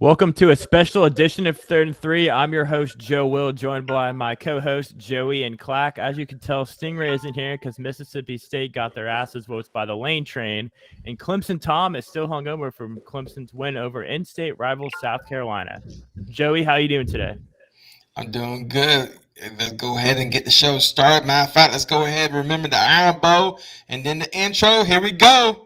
Welcome to a special edition of Third and Three. I'm your host, Joe Will, joined by my co-host, Joey and Clack. As you can tell, Stingray isn't here because Mississippi State got their asses whooped by the Lane Train, and Clemson Tom is still hungover from Clemson's win over in-state rival South Carolina. Joey, how you doing today? I'm doing good. Let's go ahead and get the show started. Matter of fact, let's go ahead and remember the Iron Bowl and then the intro. Here we go.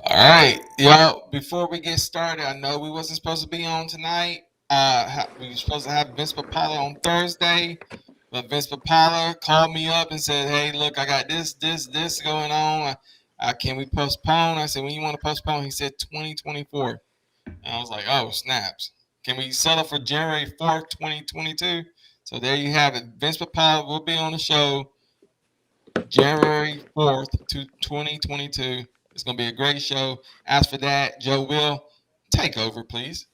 All right, yo. Before we get started, I know we wasn't supposed to be on tonight. We were supposed to have Vince Papala on Thursday, but Vince Papala called me up and said, "Hey, look, I got this going on. Can we postpone?" I said, "When you want to postpone?" He said, 2024. And I was like, "Oh, snaps! Can we settle for January 4th, 2022?" So there you have it. Vince Papala will be on the show January 4th, 2022. It's going to be a great show. As for that, Joe Will, take over, please.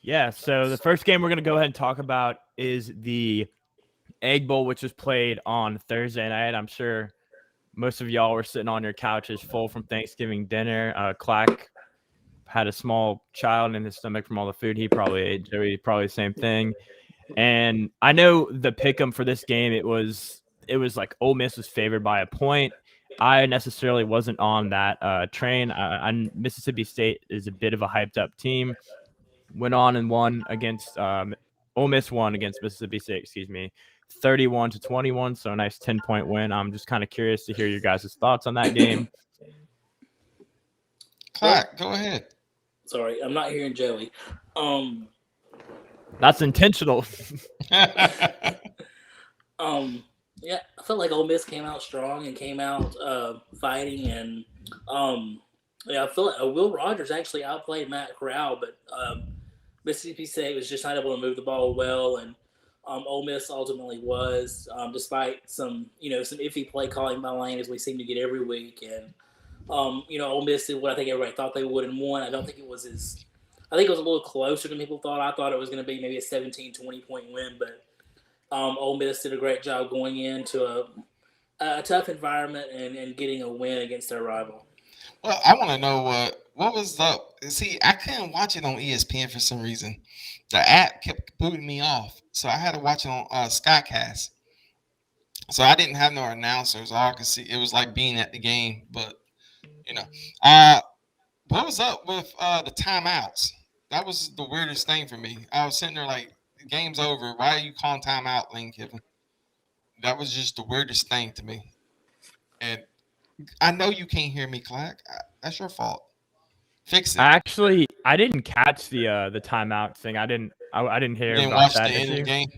Yeah, so the first game we're going to go ahead and talk about is the Egg Bowl, which was played on Thursday night. I'm sure most of y'all were sitting on your couches full from Thanksgiving dinner. Clack had a small child in his stomach from all the food he probably ate. Joey, probably the same thing. And I know the pick'em for this game, it was like Ole Miss was favored by a point. I necessarily wasn't on that train. Mississippi State is a bit of a hyped up team. Went on and won against Ole Miss won against Mississippi State, 31-21. So a nice 10-point win. I'm just kind of curious to hear your guys' thoughts on that game. Clark, go ahead. Sorry, I'm not hearing Joey. That's intentional. Yeah, I felt like Ole Miss came out strong and came out fighting, and yeah, I feel like Will Rogers actually outplayed Matt Corral, but Mississippi State was just not able to move the ball well, and Ole Miss ultimately was, despite some iffy play calling by Lane as we seem to get every week, and Ole Miss did what I think everybody thought they would and won. I don't think it was as I think it was a little closer than people thought. I thought it was going to be maybe a 17-20 point win, but Ole Miss did a great job going into a tough environment and getting a win against their rival. Well, I want to know what was up. See, I couldn't watch it on ESPN for some reason. The app kept booting me off, so I had to watch it on Skycast. So I didn't have no announcers. All I could see it was like being at the game, but you know, uh, what was up with the timeouts? That was the weirdest thing for me. I was sitting there like, the game's over. Why are you calling timeout, Lane Kiffin? That was just the weirdest thing to me. And I know you can't hear me, Clack. That's your fault. Fix it. Actually, I didn't catch the timeout thing. I didn't hear You didn't about watch that the end of the issue. game?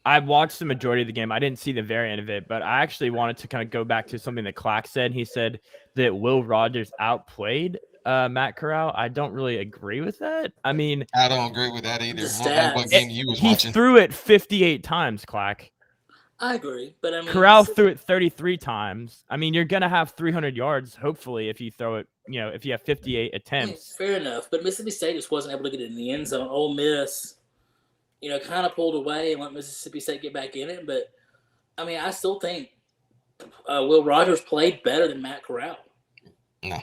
I watched the majority of the game. I didn't see the very end of it, but I actually wanted to kind of go back to something that Clack said. He said that Will Rogers outplayed Matt Corral. I don't really agree with that. I mean, I don't agree with that either. The I don't know what stats. game you was he watching. threw it 58 times, Clack. I agree, but I mean, Corral threw it 33 times. I mean, you're going to have 300 yards, hopefully, if you throw it, if you have 58 attempts. Fair enough, but Mississippi State just wasn't able to get it in the end zone. Ole Miss, kind of pulled away and let Mississippi State get back in it. But, I mean, I still think Will Rogers played better than Matt Corral. No.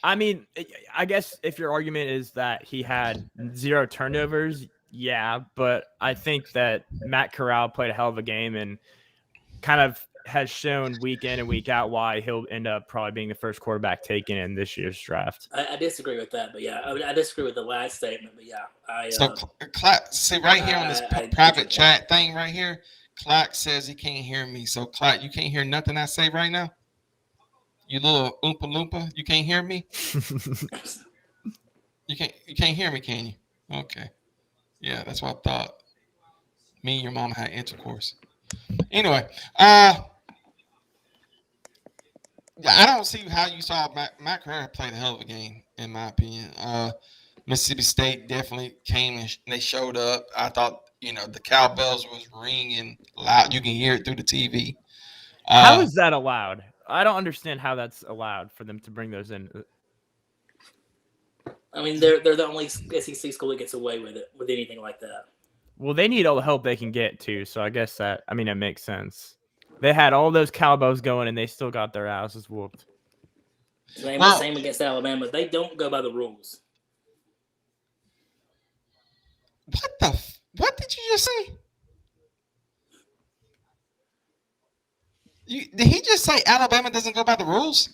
I mean, I guess if your argument is that he had 0 turnovers, yeah, but I think that Matt Corral played a hell of a game and kind of has shown week in and week out why he'll end up probably being the first quarterback taken in this year's draft. I disagree with that, but yeah, I disagree with the last statement, but yeah, see right here on this private chat thing right here, Clark says he can't hear me. So Clark, you can't hear nothing I say right now? You little oompa loompa, you can't hear me? You can't hear me, can you? Okay. Yeah, that's what I thought. Me and your mom had intercourse. Anyway, I don't see how you saw Matt Corral played a hell of a game, in my opinion. Mississippi State definitely came and they showed up. I thought, the cowbells was ringing loud. You can hear it through the TV. How is that allowed? I don't understand how that's allowed for them to bring those in. I mean, they're the only SEC school that gets away with it, with anything like that. Well, they need all the help they can get too, so I guess it makes sense. They had all those cowbells going, and they still got their asses whooped. Same against Alabama. They don't go by the rules. What did you just say? Did he just say Alabama doesn't go by the rules?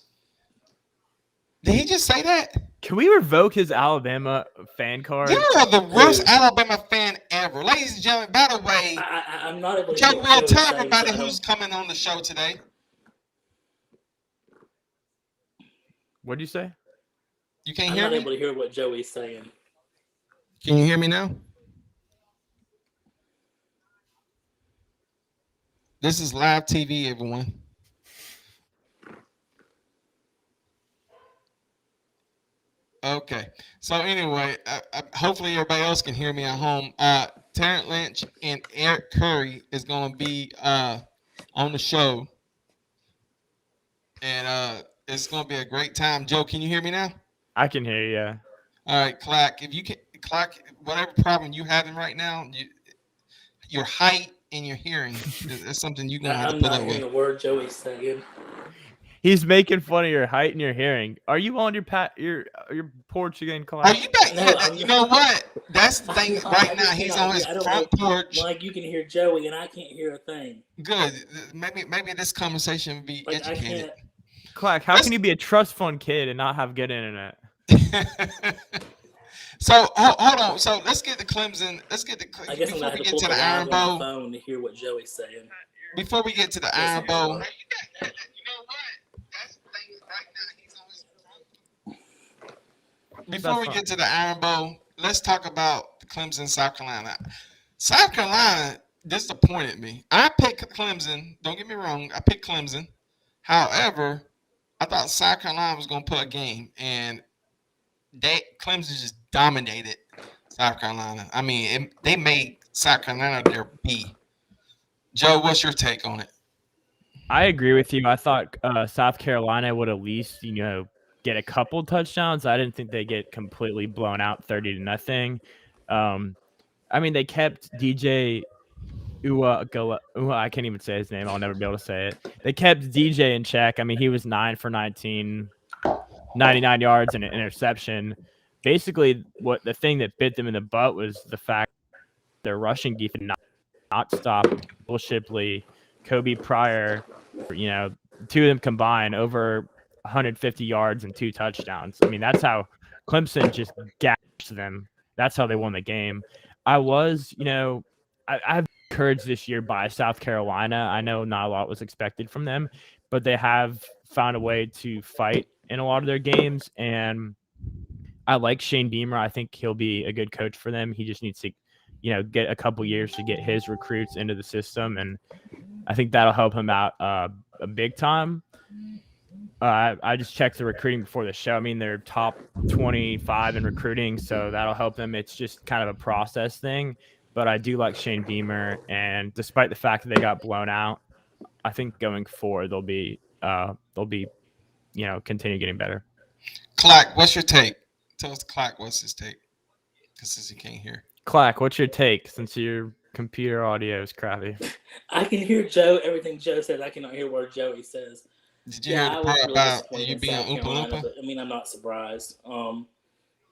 Did he just say that? Can we revoke his Alabama fan card? You are the worst Alabama fan ever. Ladies and gentlemen, by the way, I'm not able to tell everybody who's coming on the show today. What'd you say? You can't hear me? I'm not able to hear what Joey's saying. Can you hear me now? This is live TV, everyone. Okay. So anyway, hopefully everybody else can hear me at home. Tarrant Lynch and Eric Curry is going to be on the show. And it's going to be a great time. Joe, can you hear me now? I can hear you, yeah. All right, Clark, whatever problem you're having right now, your height and your hearing is something you're going to have to put up with. I'm not hearing a word Joey's saying. He's making fun of your height and your hearing. Are you on your porch again, Clark? Are you back? No, you know what? That's the thing right now. He's on his front porch. Like you can hear Joey and I can't hear a thing. Good. Maybe this conversation will be educated. Clark, how can you be a trust fund kid and not have good internet? So hold on. So let's get to Clemson. I guess before we get to the Iron Bowl. Phone to hear what Joey's saying. Before we get to the Iron Bowl. You know what? That's the thing right now. He's on his Before we get to the Iron Bowl, let's talk about Clemson, South Carolina. South Carolina disappointed me. I picked Clemson. Don't get me wrong. I picked Clemson. However, I thought South Carolina was going to put a game, and Clemson just dominated South Carolina. I mean, they made South Carolina their B. Joe, what's your take on it? I agree with you. I thought South Carolina would at least, get a couple touchdowns. I didn't think they'd get completely blown out 30-0. I mean, they kept DJ I can't even say his name. I'll never be able to say it. They kept DJ in check. I mean, he was 9 for 19, 99 yards and an interception. Basically, the thing that bit them in the butt was the fact their rushing defense not stopped Will Shipley, Kobe Pryor, two of them combined over 150 yards and 2 touchdowns. I mean, that's how Clemson just gashed them. That's how they won the game. I've encouraged this year by South Carolina. I know not a lot was expected from them, but they have found a way to fight in a lot of their games. And I like Shane Beamer. I think he'll be a good coach for them. He just needs to, get a couple years to get his recruits into the system. And I think that'll help him out a big time. I just checked the recruiting before the show. I mean, they're top 25 in recruiting, so that'll help them. It's just kind of a process thing. But I do like Shane Beamer, and despite the fact that they got blown out, I think going forward they'll be continue getting better. Clark, what's your take? Tell us, Clark, what's his take? Because since he can't hear. Clark, what's your take? Since your computer audio is crappy. I can hear everything Joe says. I cannot hear what Joey says. Did you hear the I was part really about disappointed you in being South Oompa Carolina, Loompa? but I mean, I'm not surprised.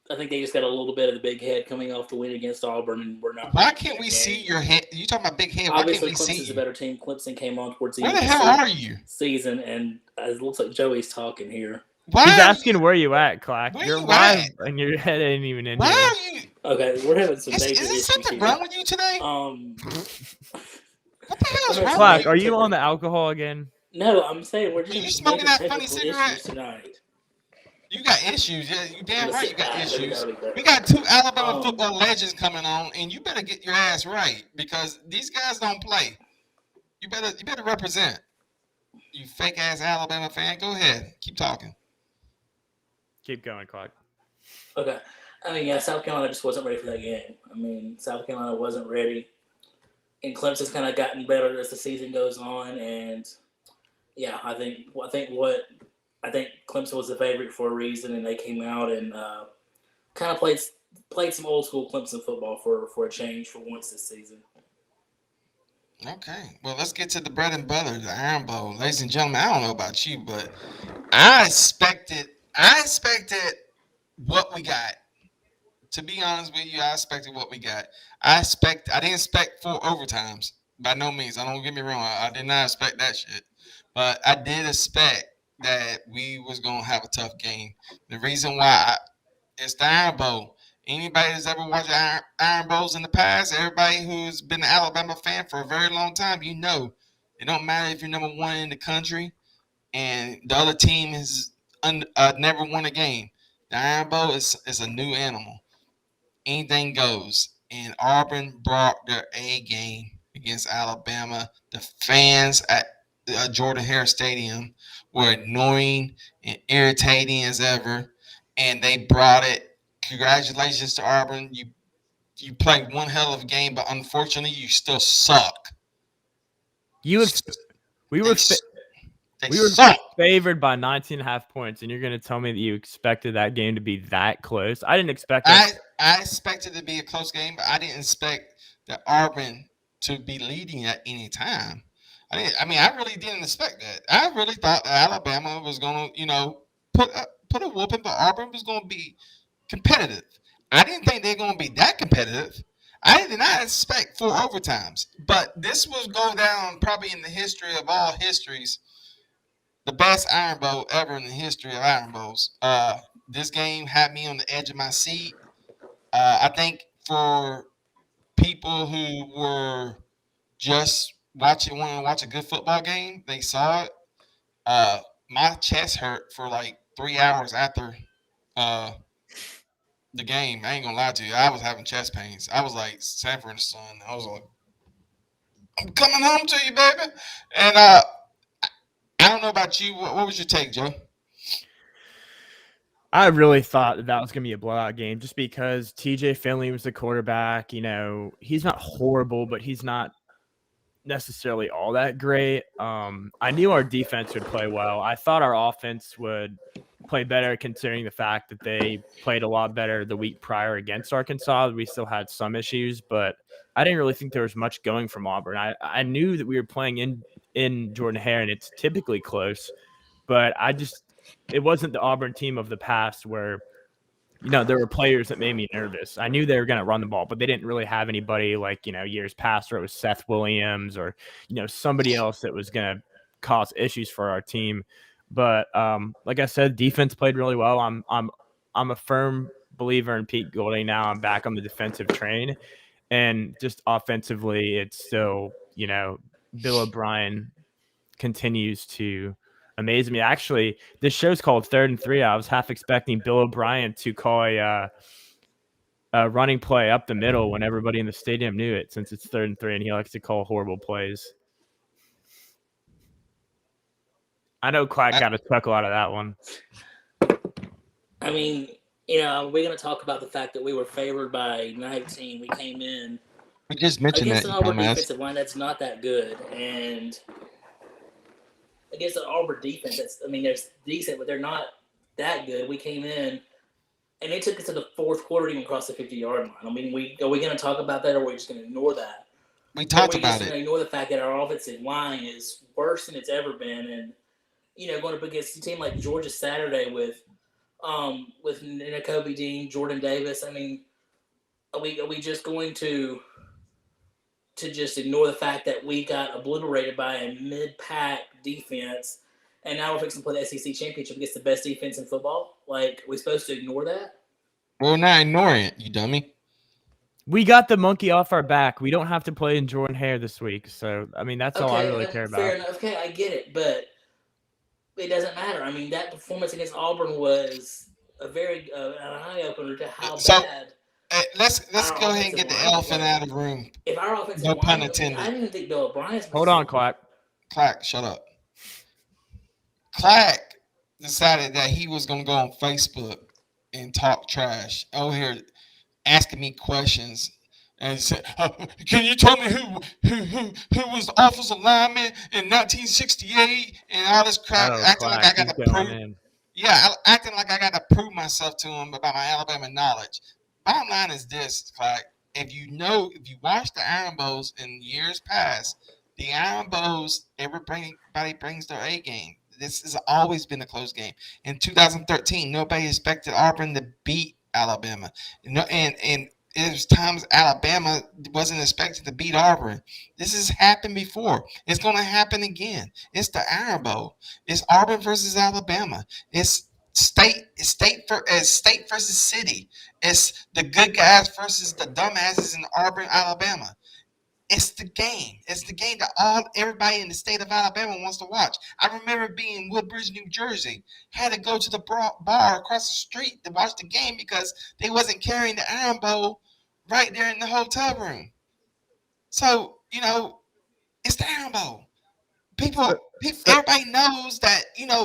I think they just got a little bit of the big head coming off the win against Auburn, and we're not. Why Ready for can't that we game. see your head? You talking about big head? Why can't Obviously, we see Clemson's a you? better team. Clemson came on towards the Where end the of hell the are you? season, and it looks like Joey's talking here. Why He's are asking you? where you at, Clark. Where You're you live, at? and your head ain't even in Why here. are you? Okay, we're having some Is major there issues something here. wrong with you today? What the hell is We're having wrong some with Clark, you? are major you on tech- the alcohol again? No, I'm saying we're Are just you having some smoking major that funny technical cigarette? issues tonight. You got issues. Yeah, you I'm damn gonna right. You sit got back. issues. That'll be better. We got 2 Alabama Um, football legends coming on, and you better get your ass right because these guys don't play. You better represent. You fake ass Alabama fan. Go ahead, keep talking. Keep going, Clark. Okay. I mean, yeah, South Carolina just wasn't ready for that game. I mean, South Carolina wasn't ready. And Clemson's kind of gotten better as the season goes on. And, yeah, I think Clemson was the favorite for a reason, and they came out and kind of played some old school Clemson football for a change for once this season. Okay, well, let's get to the bread and butter, the Iron Bowl, ladies and gentlemen. I don't know about you, but I expected what we got. To be honest with you, I expected what we got. I didn't expect 4 overtimes. By no means. I don't get me wrong. I did not expect that shit. But I did expect that we was gonna have a tough game. The reason why it's the Iron Bowl. Anybody that's ever watched Iron Bowls in the past, everybody who's been an Alabama fan for a very long time, you know, it don't matter if you're number 1 in the country and the other team has never won a game. The Iron Bowl is a new animal. Anything goes. And Auburn brought their A game against Alabama. The fans at Jordan Hare Stadium were annoying and irritating as ever, and they brought it. Congratulations to Auburn. You played one hell of a game, but unfortunately, you still suck. We were They we were suck. favored by 19.5 points, and you're going to tell me that you expected that game to be that close? I didn't expect it. I expected it to be a close game, but I didn't expect that Auburn to be leading at any time. I really didn't expect that. I really thought that Alabama was going to, put a whooping, but Auburn was going to be competitive. I didn't think they're going to be that competitive. I did not expect 4 overtimes, but this will go down probably in the history of all histories, the best Iron Bowl ever in the history of Iron Bowls. This game had me on the edge of my seat. I think for people who were just want to watch a good football game, they saw it. My chest hurt for like 3 hours after the game. I ain't gonna lie to you. I was having chest pains. I was like Sanford and Son. I was like, I'm coming home to you, baby. And I don't know about you. What was your take, Joe? I really thought that was going to be a blowout game just because TJ Finley was the quarterback. You know, he's not horrible, but he's not necessarily all that great. I knew our defense would play well. I thought our offense would play better considering the fact that they played a lot better the week prior against Arkansas. We still had some issues, but I didn't really think there was much going from Auburn. I knew that we were playing in Jordan Hare, and it's typically close, but it wasn't the Auburn team of the past where, there were players that made me nervous. I knew they were going to run the ball, but they didn't really have anybody like, years past where it was Seth Williams or, somebody else that was going to cause issues for our team. But like I said, defense played really well. I'm a firm believer in Pete Golding now. I'm back on the defensive train, and just offensively, it's still, Bill O'Brien continues to amaze me. Actually, this show's called 3rd and 3. I was half expecting Bill O'Brien to call a running play up the middle when everybody in the stadium knew it, since it's 3rd and 3, and he likes to call horrible plays. I know Quack got a chuckle out of that one. I mean, we're going to talk about the fact that we were favored by 19. We came in We just mentioned against that. an Auburn defensive line that's not that good, and against an Auburn defense they're decent, but they're not that good. We came in, and they took us to the 4th quarter to even cross the 50-yard line. I mean, are we going to talk about that, or are we just going to ignore that? We talked about it. We're just going to ignore the fact that our offensive line is worse than it's ever been, and going up against a team like Georgia Saturday with Nakobe Dean, Jordan Davis. I mean, are we just going to just ignore the fact that we got obliterated by a mid-pack defense, and now we're fixing to play the SEC championship against the best defense in football? Like, are we supposed to ignore that? We're not ignoring it, you dummy. We got the monkey off our back. We don't have to play in Jordan Hare this week. So, I mean, that's all I really care about. Fair enough. Okay, I get it, but it doesn't matter. I mean, that performance against Auburn was a very an eye-opener to how bad. Let's go ahead and get the elephant out of the room. If our offensive No line, pun intended. I didn't even think Bill O'Brien's. Hold on, Clack. Clack, shut up. Clack decided that he was going to go on Facebook and talk trash. Here asking me questions and said, "Can you tell me who was the offensive lineman in 1968?" and all this crap, acting like I got to prove. Yeah, acting like I got to prove myself to him about my Alabama knowledge. Bottom line is this, Clark. If you watch the Iron Bowls in years past, the Iron Bowls, everybody brings their A game. This has always been a close game. In 2013, nobody expected Auburn to beat Alabama. And it was times Alabama wasn't expected to beat Auburn. This has happened before. It's going to happen again. It's the Iron Bowl. It's Auburn versus Alabama. It's state versus city. It's the good guys versus the dumbasses in Auburn, Alabama. It's the game. It's the game that everybody in the state of Alabama wants to watch. I remember being in Woodbridge, New Jersey. Had to go to the bar across the street to watch the game because they wasn't carrying the Iron Bowl right there in the hotel room. So, it's the Iron Bowl. Everybody knows that,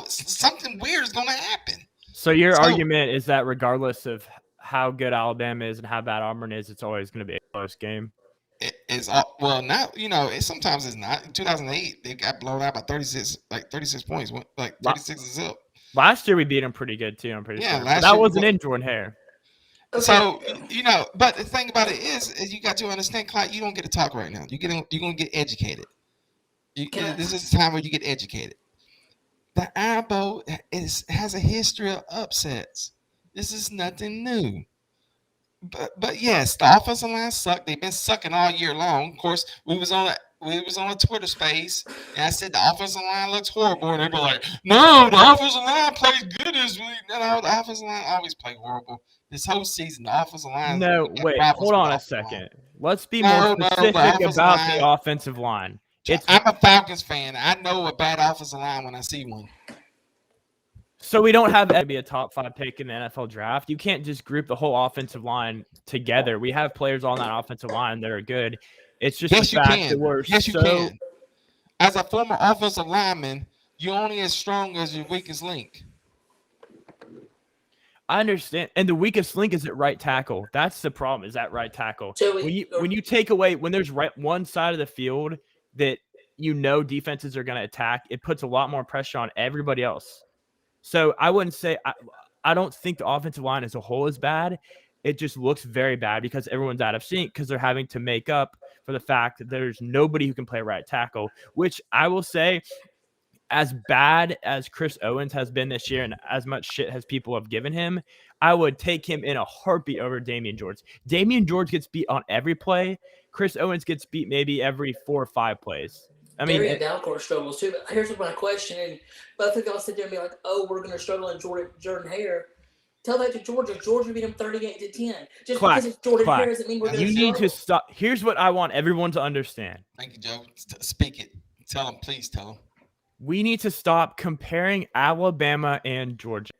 something weird is going to happen. So your argument is that regardless of how good Alabama is and how bad Auburn is, it's always going to be a close game? Sometimes it's not. In 2008, they got blown out by 36 points, like 36-0. Last year we beat them pretty good too. I'm pretty sure. But that wasn't in Jordan Hare. So but the thing about it is you got to understand, Clyde, you don't get to talk right now. You're gonna get educated. This is the time where you get educated. The Iron Bowl has a history of upsets. This is nothing new. But yes, the offensive line sucked. They've been sucking all year long. Of course, we was on a Twitter space, and I said the offensive line looks horrible, and they were like, "No, the offensive line plays good this week." No, the offensive line always play horrible. This whole season, the offensive line. No, wait, hold on a second. Let's be more specific about the offensive line. I'm a Falcons fan. I know a bad offensive line when I see one. So we don't have to be a top 5 pick in the NFL draft. You can't just group the whole offensive line together. We have players on that offensive line that are good. It's just the fact that we're you can. As a former offensive lineman, you're only as strong as your weakest link. I understand. And the weakest link is at right tackle. That's the problem, is at right tackle. So when you take away, when there's one side of the field that defenses are going to attack, it puts a lot more pressure on everybody else. So I wouldn't say I don't think the offensive line as a whole is bad. It just looks very bad because everyone's out of sync because they're having to make up for the fact that there's nobody who can play right tackle, which I will say, as bad as Chris Owens has been this year and as much shit as people have given him, I would take him in a heartbeat over Damian George. Damian George gets beat on every play. Chris Owens gets beat maybe every 4 or 5 plays. I mean, Darian Dalcourt struggles too. But here's my question, and both of y'all sit there and be like, "Oh, we're going to struggle in Jordan Hare." Tell that to Georgia. Georgia beat him 38-10. Just because it's Jordan Hare doesn't mean we're going to struggle. You need to stop. Here's what I want everyone to understand. Thank you, Joe. Speak it. Tell them, please tell them. We need to stop comparing Alabama and Georgia.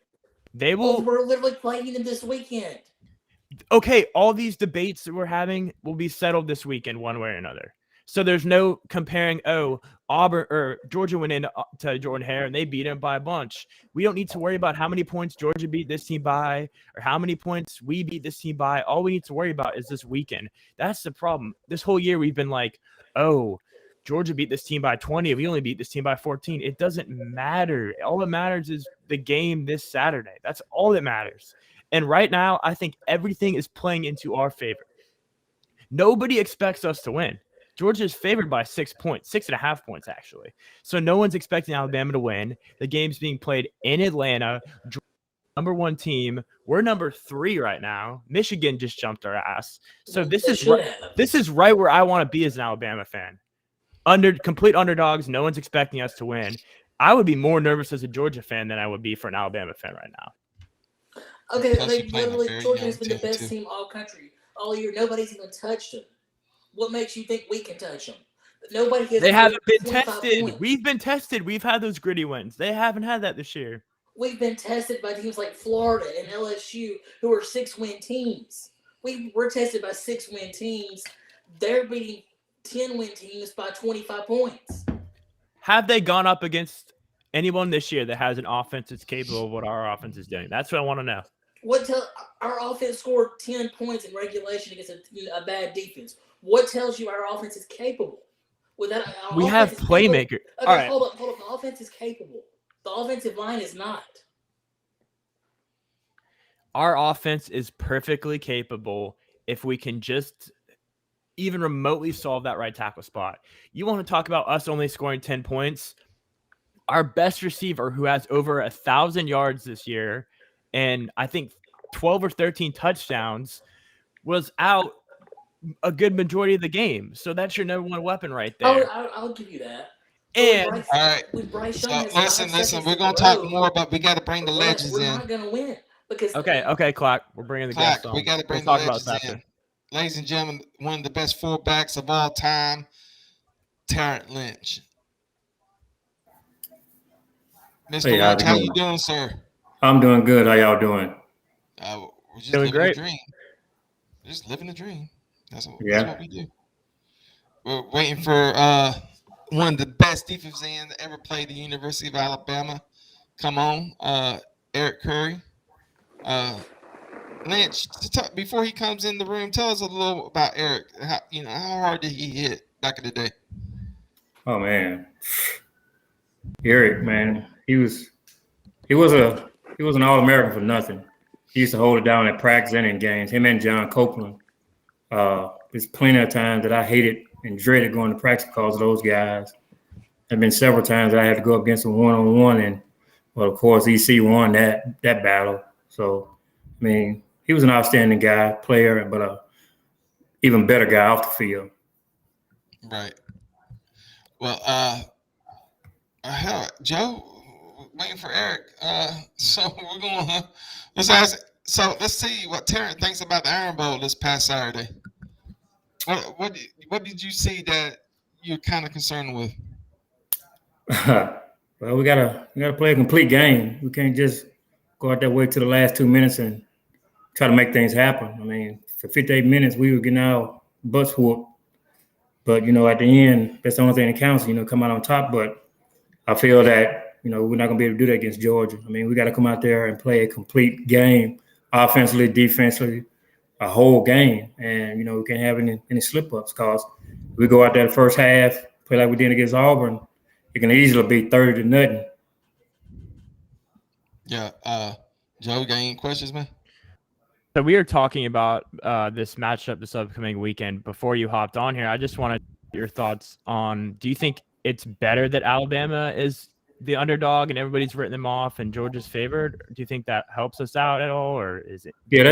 They will. We're literally playing them this weekend. Okay, all these debates that we're having will be settled this weekend, one way or another. So there's no comparing, Auburn or Georgia went into to Jordan Hare and they beat him by a bunch. We don't need to worry about how many points Georgia beat this team by or how many points we beat this team by. All we need to worry about is this weekend. That's the problem. This whole year we've been like, Georgia beat this team by 20. We only beat this team by 14. It doesn't matter. All that matters is the game this Saturday. That's all that matters. And right now, I think everything is playing into our favor. Nobody expects us to win. Georgia's favored by 6 points, 6.5 points, actually. So no one's expecting Alabama to win. The game's being played in Atlanta. Number 1 team. We're number 3 right now. Michigan just jumped our ass. So this is right where I want to be as an Alabama fan. Complete underdogs. No one's expecting us to win. I would be more nervous as a Georgia fan than I would be for an Alabama fan right now. Okay, literally, Georgia has been the best team all country all year. Nobody's even touched them. What makes you think we can touch them? Nobody has. They haven't been tested. Points. We've been tested. We've had those gritty wins. They haven't had that this year. We've been tested by teams like Florida and LSU, who are 6-win teams. We're tested by 6-win teams. They're beating 10-win teams by 25 points. Have they gone up against anyone this year that has an offense that's capable of what our offense is doing? That's what I want to know. Our offense scored 10 points in regulation against a bad defense. What tells you our offense is capable? We have playmakers. Okay, all right. Hold up. The offense is capable. The offensive line is not. Our offense is perfectly capable if we can just even remotely solve that right tackle spot. You want to talk about us only scoring 10 points? Our best receiver, who has over 1,000 yards this year and I think 12 or 13 touchdowns, was out a good majority of the game. So that's your number 1 weapon right there. I'll give you that. And all right, listen. We're gonna talk more about. We got to bring the legends in. We're not gonna win because okay, Clark. We're bringing the guests on. We got to bring the legends in. Ladies and gentlemen, one of the best fullbacks of all time, Tarrant Lynch. Mr. Lynch, how you doing, sir? I'm doing good. How y'all doing? We're just doing great. A dream. Just living a dream. That's what we do. We're waiting for one of the best defensive ends that ever played the University of Alabama. Come on, Eric Curry. Lynch, before he comes in the room, tell us a little about Eric. How hard did he hit back in the day? Oh man, Eric, man, he was an All-American for nothing. He used to hold it down at practice and in games. Him and John Copeland. There's plenty of times that I hated and dreaded going to practice because of those guys. There have been several times that I had to go up against them one-on-one, and of course, EC won that battle. So, I mean, he was an outstanding guy, player, but a even better guy off the field. Right. Well, Joe, waiting for Eric. So we're going. Let's see what Tarrant thinks about the Iron Bowl this past Saturday. What did you see that you're kind of concerned with? Well, we gotta play a complete game. We can't just go out that way to the last 2 minutes and try to make things happen. I mean, for 58 minutes, we were getting our butts whooped. But, at the end, that's the only thing that counts, come out on top. But I feel that, we're not going to be able to do that against Georgia. I mean, we got to come out there and play a complete game, offensively, defensively, a whole game. And, we can't have any slip-ups because we go out there the first half, play like we did against Auburn, it can easily be 30-0. Yeah. Joe, got any questions, man? So we are talking about this matchup this upcoming weekend. Before you hopped on here, I just wanted your thoughts on, do you think it's better that Alabama is the underdog and everybody's written them off and Georgia's favored? Do you think that helps us out at all, or is it? Yeah,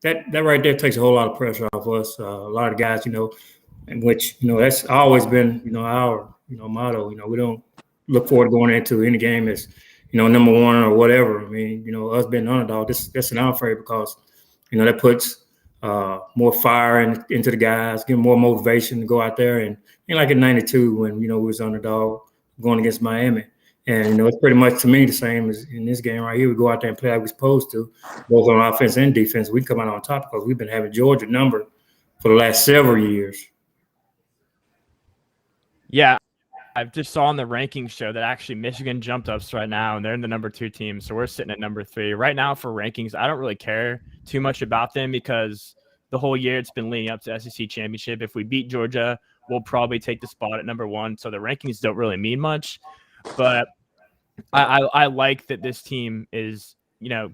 that right there takes a whole lot of pressure off us. A lot of guys, in which, that's always been, our, motto. We don't look forward to going into any game as, number 1 or whatever. I mean, us being the underdog, that's in our favor because, that puts more fire into the guys, give them more motivation to go out there. And like in 92 when, we was underdog going against Miami. And, it's pretty much to me the same as in this game right here. We go out there and play like we're supposed to, both on offense and defense. We come out on top because we've been having Georgia number for the last several years. Yeah. I just saw on the rankings show that actually Michigan jumped us right now, and they're in the number 2 team. So we're sitting at number 3 right now for rankings. I don't really care too much about them because the whole year it's been leading up to SEC championship. If we beat Georgia, we'll probably take the spot at number 1. So the rankings don't really mean much, but I like that this team is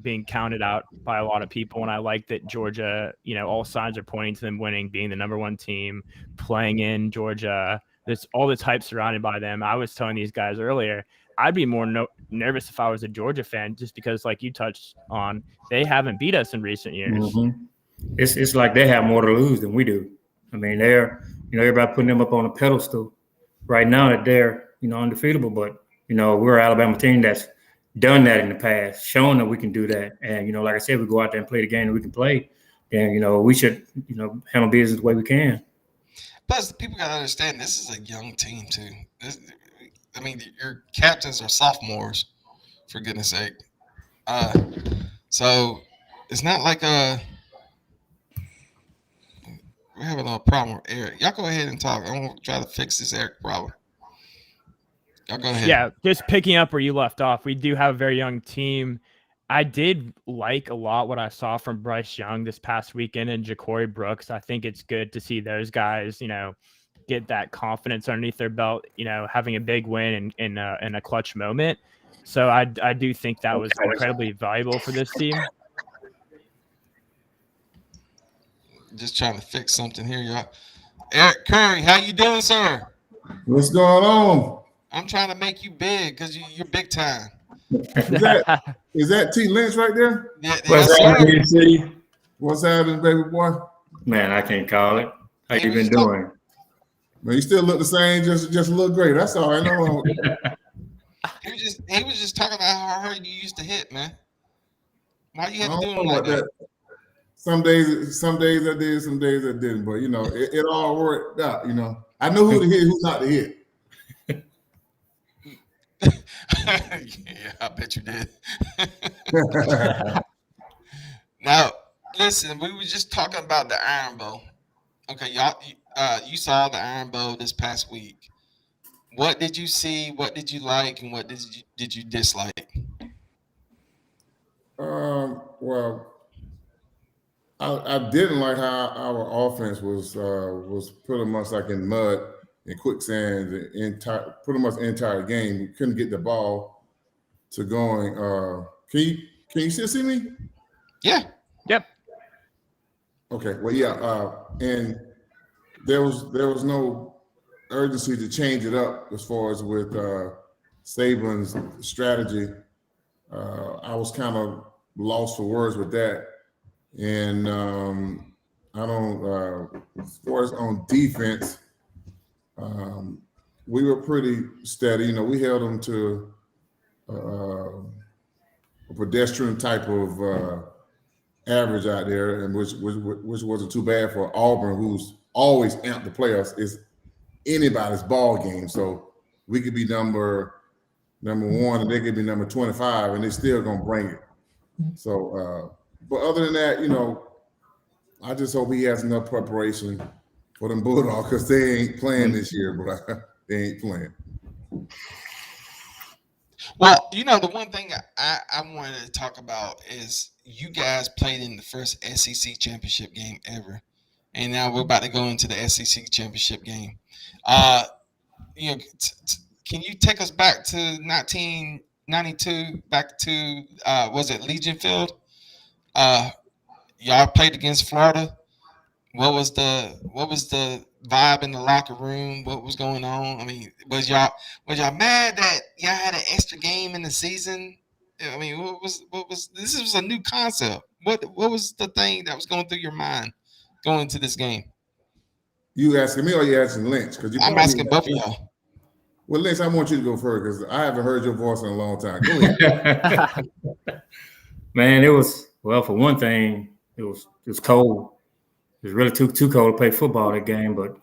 being counted out by a lot of people. And I like that Georgia, all signs are pointing to them winning, being the number 1 team, playing in Georgia. There's all this hype surrounded by them. I was telling these guys earlier, I'd be more nervous if I was a Georgia fan, just because, like you touched on, they haven't beat us in recent years. Mm-hmm. It's like they have more to lose than we do. I mean, they're, everybody putting them up on a pedestal right now that they're, undefeatable. But, we're an Alabama team that's done that in the past, shown that we can do that. And, like I said, we go out there and play the game that we can play. Then, we should, handle business the way we can. Plus, people got to understand this is a young team, too. Your captains are sophomores, for goodness sake. So it's not like we're having a problem with Eric. Y'all go ahead and talk. I'm going to try to fix this Eric problem. Y'all go ahead. Yeah, just picking up where you left off, we do have a very young team. I did like a lot what I saw from Bryce Young this past weekend and Ja'Cory Brooks. I think it's good to see those guys, get that confidence underneath their belt, having a big win in a clutch moment. So I do think that was incredibly valuable for this team. Just trying to fix something here, y'all. Eric Curry, how you doing, sir? What's going on? I'm trying to make you big because you're big time. Is that T. Lynch right there? Yeah, What's happening, What's happening, baby boy? Man, I can't call it. How you been doing? Man, you still look the same, just a little greater. That's all I know. He was just talking about how hard you used to hit, man. Why you have to do I it don't know like about that? that. Some days I did, some days I didn't. But it all worked out. I know who to hit, who not to hit. Yeah, I bet you did. Now, listen, we were just talking about the Iron Bowl. Okay, y'all, you saw the Iron Bowl this past week. What did you see? What did you like? And what did you dislike? Well, I didn't like how our offense was pretty much like in mud and quicksand pretty much the entire game. We couldn't get the ball to going. Can you still see me? Yeah. Yep. Okay. Well, yeah. And there was no urgency to change it up as far as with Saban's strategy. I was kind of lost for words with that. And I don't, as far as on defense, we were pretty steady. We held them to a pedestrian type of average out there, and which wasn't too bad for Auburn, who's always amped to play us. It's anybody's ball game. So we could be number 1 and they could be number 25 and they're still gonna bring it. So but other than that, I just hope he has enough preparation for them Bulldogs because they ain't playing this year, bro. They ain't playing. Well, the one thing I wanted to talk about is you guys played in the first SEC championship game ever. And now we're about to go into the SEC championship game. Can you take us back to 1992, back to was it Legion Field? Y'all played against Florida. What was the vibe in the locker room? What was going on? I mean, was y'all mad that y'all had an extra game in the season? I mean, what was this was a new concept. What was the thing that was going through your mind going into this game? You asking me or you asking Lynch? Because I'm asking both of y'all. Well, Lynch, I want you to go first because I haven't heard your voice in a long time. Go ahead. Man, it was, well, for one thing, it was cold. It was really too cold to play football that game. But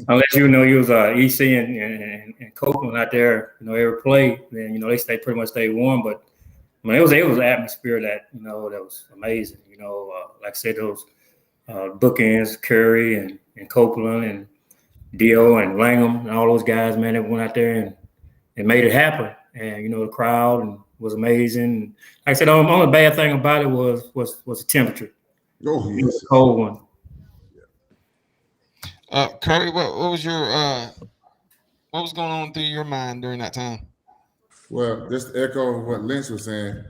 unless you was EC and Copeland out there, every play, then they pretty much stayed warm. But I mean, it was an atmosphere that that was amazing. Like I said, those bookends, Curry and Copeland and Dio and Langham and all those guys, man, that went out there and made it happen. And the crowd was amazing. Like I said, the only bad thing about it was the temperature. Oh, yes. It was a cold one. Curry, what was your what was going on through your mind during that time? Well, just to echo what Lynch was saying,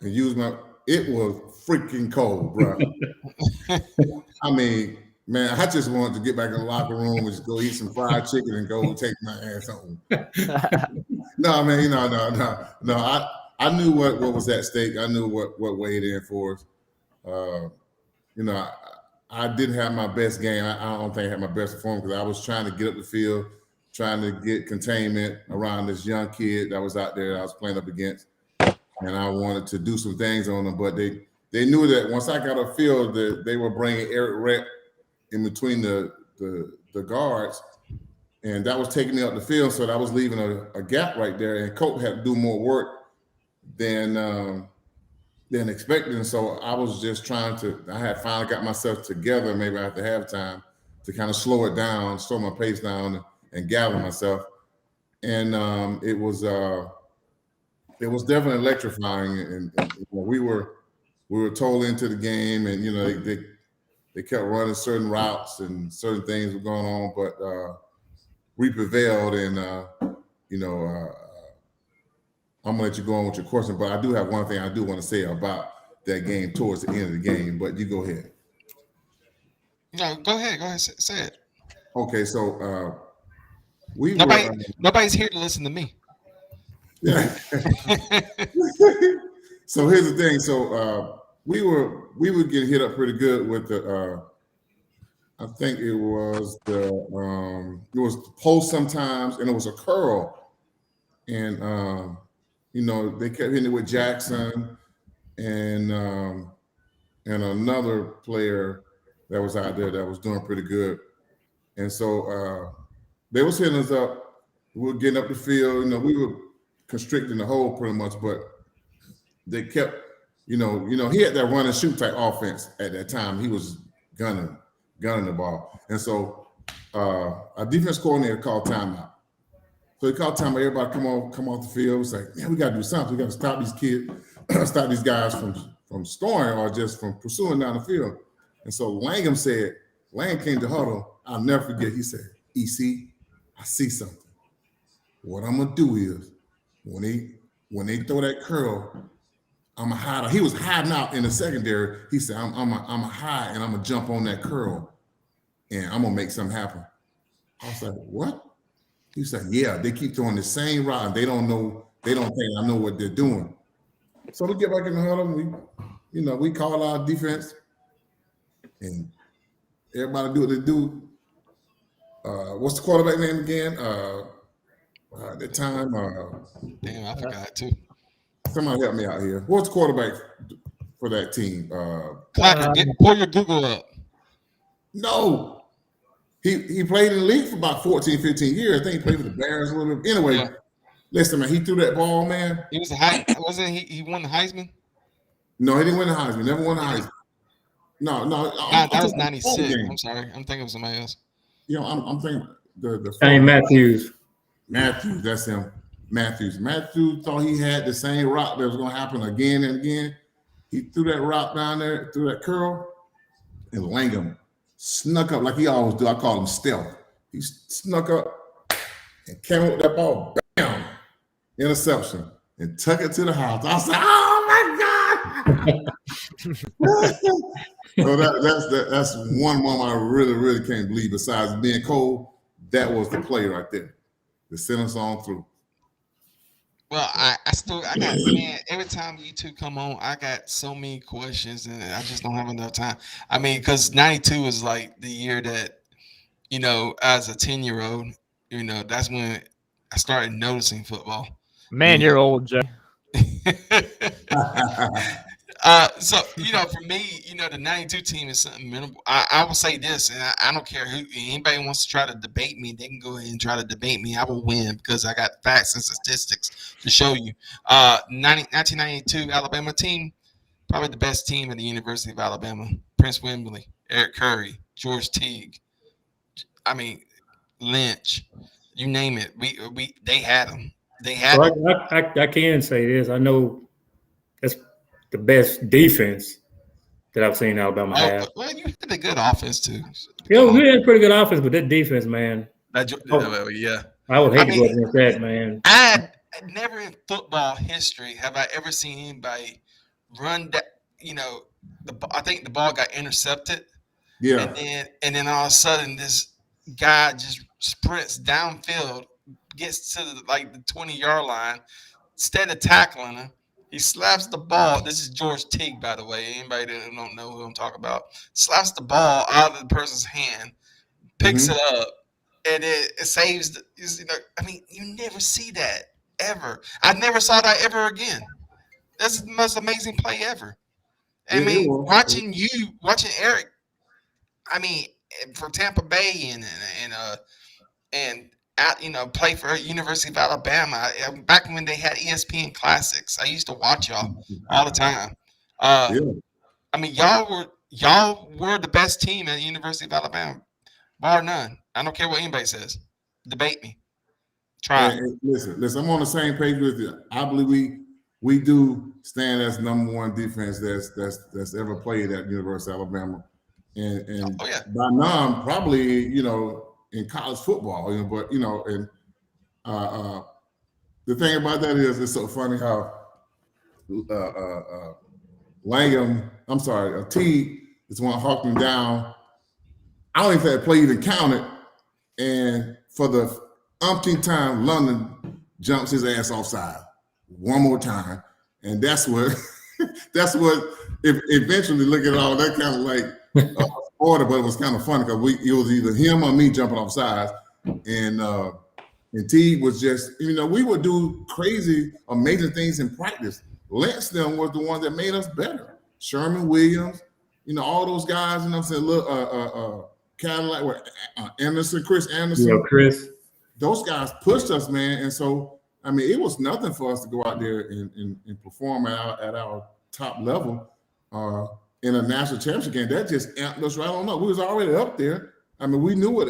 and use my. It was freaking cold, bro. I mean, man, I just wanted to get back in the locker room and just go eat some fried chicken and go take my ass home. No, man, no. I knew what was at stake. I knew what weighed in for us. I didn't have my best game. I don't think I had my best performance because I was trying to get up the field, trying to get containment around this young kid that was out there that I was playing up against. And I wanted to do some things on them, but they knew that once I got a field, that they were bringing Eric Rett in between the guards, and that was taking me up the field. So that was leaving a gap right there, and Coach had to do more work than expected. And so I was just trying to. I had finally got myself together, maybe after halftime, to kind of slow it down, slow my pace down, and gather myself. And it was definitely electrifying, and we were totally into the game, and they kept running certain routes and certain things were going on, but we prevailed, and I'm gonna let you go on with your question, but I do have one thing I do want to say about that game towards the end of the game. But you go ahead. No, go ahead. Say it. Okay, so nobody's here to listen to me. Yeah. So here's the thing. So we would get hit up pretty good with the I think it was the post sometimes, and it was a curl, and they kept hitting it with Jackson and another player that was out there that was doing pretty good, and so they was hitting us up. We were getting up the field. We were constricting the hole pretty much, but they kept, he had that run and shoot type offense at that time. He was gunning the ball. And so our defense coordinator called timeout. So he called timeout, everybody come off the field. It's like, man, we got to do something. We got to stop these kids, stop these guys from scoring or just from pursuing down the field. And so Langham came to huddle. I'll never forget. He said, EC, I see something. What I'm going to do is, when they throw that curl, I'm a hide. He was hiding out in the secondary. He said, I'm a hide and I'm gonna jump on that curl and I'm gonna make something happen. I was like, what? He said, yeah, they keep throwing the same route and they don't think I know what they're doing. So we get back in the huddle, we call our defense and everybody do what they do. What's the quarterback name again? At the time, damn, I forgot too. Somebody help me out here. What's the quarterback for that team? Clacker, pull your Google up. No, he played in the league for about 14, 15 years. I think he played for the Bears a little bit. Anyway, Listen, man, he threw that ball, man. He was wasn't he won the Heisman? No, he didn't win the Heisman. Never won the Heisman. No. That was 96. I'm sorry. I'm thinking of somebody else. I'm thinking the Matthews. Matthews, that's him. Matthews thought he had the same route that was going to happen again and again. He threw that route down there, threw that curl, and Langham snuck up like he always do. I call him stealth. He snuck up and came up with that ball, bam, interception, and took it to the house. I was like, oh my God. So that's one moment I really can't believe. Besides being cold, that was the play right there. The send us on through. Well, I got, man, every time you two come on, I got so many questions and I just don't have enough time. I mean, because 92 is like the year that, as a 10-year-old, that's when I started noticing football. Man, you're old, Jay. So, for me, the 92 team is something minimal. I will say this, and I don't care who anybody wants to try to debate me. They can go ahead and try to debate me. I will win because I got facts and statistics to show you. 1992 Alabama team, probably the best team at the University of Alabama. Prince Wimbley, Eric Curry, George Teague. I mean, Lynch. You name it. They had them. They had them. I can say this. I know that's the best defense that I've seen Alabama have. Well, you had a good offense too. We had a pretty good offense, but that defense, man. Yeah. I would hate to go against that, man. I never in football history have I ever seen anybody run that. I think the ball got intercepted. Yeah. And then all of a sudden, this guy just sprints downfield, gets to the 20-yard line. Instead of tackling him, he slaps the ball. This is George Teague, by the way. Anybody that don't know who I'm talking about, slaps the ball out of the person's hand, picks it up, and it saves. You never see that ever. I never saw that ever again. That's the most amazing play ever. I mean, watching Eric. I mean, for Tampa Bay and play for University of Alabama. Back when they had ESPN Classics, I used to watch y'all all the time. I mean, y'all were the best team at the University of Alabama, bar none. I don't care what anybody says. Debate me. Try. And listen, I'm on the same page with you. I believe we do stand as number one defense that's ever played at University of Alabama. And by now, probably, in college football, but and the thing about that is it's so funny how Teague is one hawking him down. I don't even think that play even counted, and for the umpteenth time, London jumps his ass offside one more time, and that's what eventually look at all that kind of like. Order, but it was kind of funny because it was either him or me jumping off sides, and T was just, we would do crazy, amazing things in practice. Lynch them was the one that made us better. Sherman Williams, all those guys, I'm saying, look, Cadillac, Chris Anderson. Yeah, Chris. Those guys pushed us, man, and so it was nothing for us to go out there and perform at our top level. In a national championship game, that just amped us right on up. We was already up there. We knew what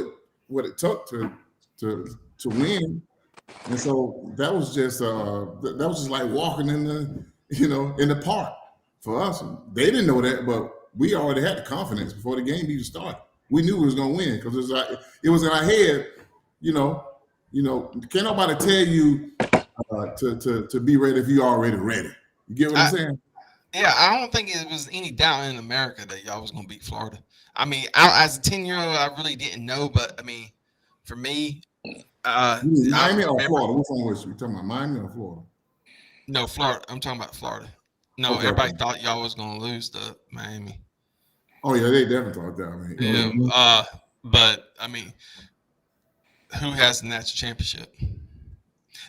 it took to win, and so that was just like walking in the park for us. They didn't know that, but we already had the confidence before the game even started. We knew we was gonna win because it was in our head. Can't nobody tell you to be ready if you already ready. You get what I'm saying? Yeah, I don't think it was any doubt in America that y'all was going to beat Florida. As a 10-year-old, I really didn't know, but for me, Miami or Florida? Which one was you talking about, Miami or Florida? No, Florida. I'm talking about Florida. No, okay. Everybody thought y'all was going to lose to Miami. Oh yeah, they definitely thought that. But who has the national championship?